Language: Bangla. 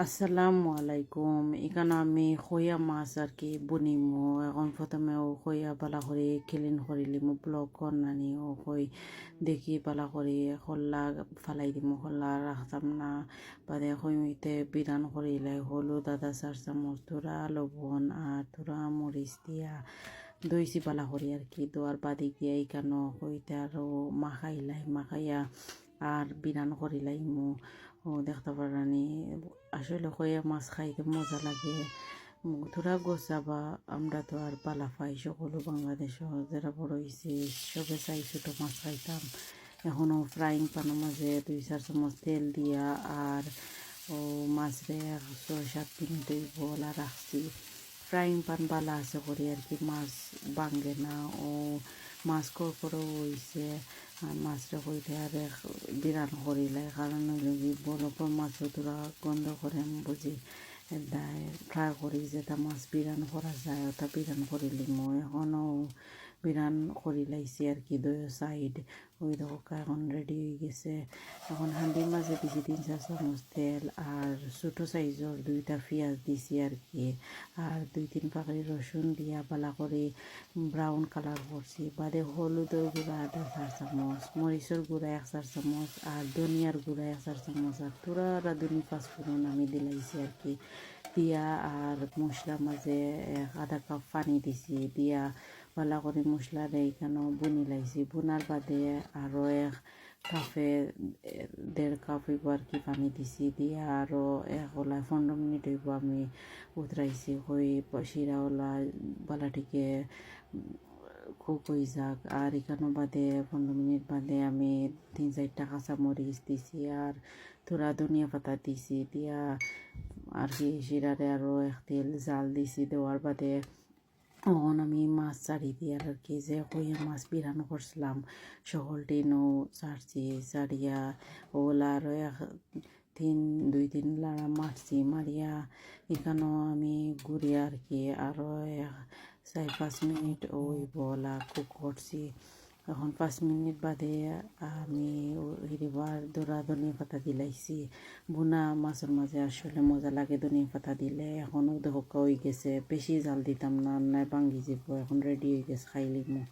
আসসালামু আলাইকুম। এখানে আমি খইয়া মাছ আর কি বনিমু। এখন প্রথমে ও খইয়া পালা করে ক্লিন করে লিমু, ব্লক করনানি ও কই দেখি পালা করে খল্লা ফালাই দিমু, খল্লা রাখতাম না। বাদে খইমিতে বিরান করিলাই হলুদ আদা 4 চামচ, তোরা লবণ আর তোরা মরিচ দিয়া দইছি পালা করি আর কি। দোয়ার বাদি গিয়া এইখানো কইতে আরও মাখাইয়া আর বিরান করিলাইমু। ও দেখতে পারানি আসলে কইয়া মাছ খাইতে মজা লাগে। তোরা গোছাবা আমরা তো আর পালা পাই সকলো বাংলাদেশ যারা বড় হয়েছে সবে চাই ছোটো মাছ খাইতাম। এখনও ফ্রাইং প্যানের মাঝে 2-4 চামচ তেল দিয়া আর ও মাছরে 6-7 মিনিট বলা রাখছি। ফ্রাইং প্যান বালা আছে করি আর কি, মাছ ভাঙ্গে না। ও মাছ করে হয়েছে আর মাছটা কইতে আর বিরান করিলাই, কারণ হইলে বরফের মাছও তোরা গন্ধ করে আমি বুঝি ট্রাই করি যেটা মাছ বিরান করা যায় ওটা বিরান করিলি মই এখনও বিরান করি লাইছি আর কি। দুই সাইড ওই দেখো এখন রেডি হয়ে গেছে। এখন হান্ডির মাঝে দিছি 3-4 চামচ তেল আর ছোটো সাইজর 2টা পেঁয়াজ দিছি আর কি, আর 2-3 পাকড়ি রসুন দিয়া বালা করে ব্রাউন কালার করছি। বাদে হলুদের গুঁড়া 1/4 চামচ, মরিচের গুঁড়া 1/4 চামচ আর ধনিয়ার গুঁড়া 1/4 চামচ আর তোরা রাঁধুনি পাঁচফোড়ন আমি দিলাইছি আর কি দিয়া। আর মশলার মাঝে 1/2 কাপ পানি দিছি দিয়া ভালো করে মশলাটা এখানে বুনি লাইছি। বোনার বাদে আরও 1 কাপ হইব আর কি পানি দিছি দিয়া আরও 15 মিনিট হইব আমি উতরাইছি। হই শিরাওলা বালাটিকে কুক হয়ে যাক। আর এখানে বাদে 15 মিনিট বাদে আমি 3-4টা কাঁচামরিচ দিছি আর তোরা ধনিয়া পাতা দিছি দিয়া আর কি শিরারে আরও তেল জাল দিছি। দেওয়ার বাদে তখন আমি মাছ ছাড়ি দিই আর কি, যে কইয়া মাছ বিরান করছিলাম সকলটি নৌ ছাড়ছি। ছাড়িয়া ওলা আরও 2-3 লাড়া মারছি। মারিয়া এখানেও আমি ঘুরি আর কি আরও 4-5 মিনিট ওই বলা কুক করছি। এখন 5 মিনিট বাদে আমি হিরিবার দরা ধনিয়া পাতা দিলাইছি। বোনা মাছের মাঝে আসলে মজা লাগে ধনিয়া পাতা দিলে। এখনও দেখো হয়ে গেছে, বেশি জাল দিতাম না, নাই ভাঙ্গি যাব। এখন রেডি হয়ে গেছে, খাইলিমু।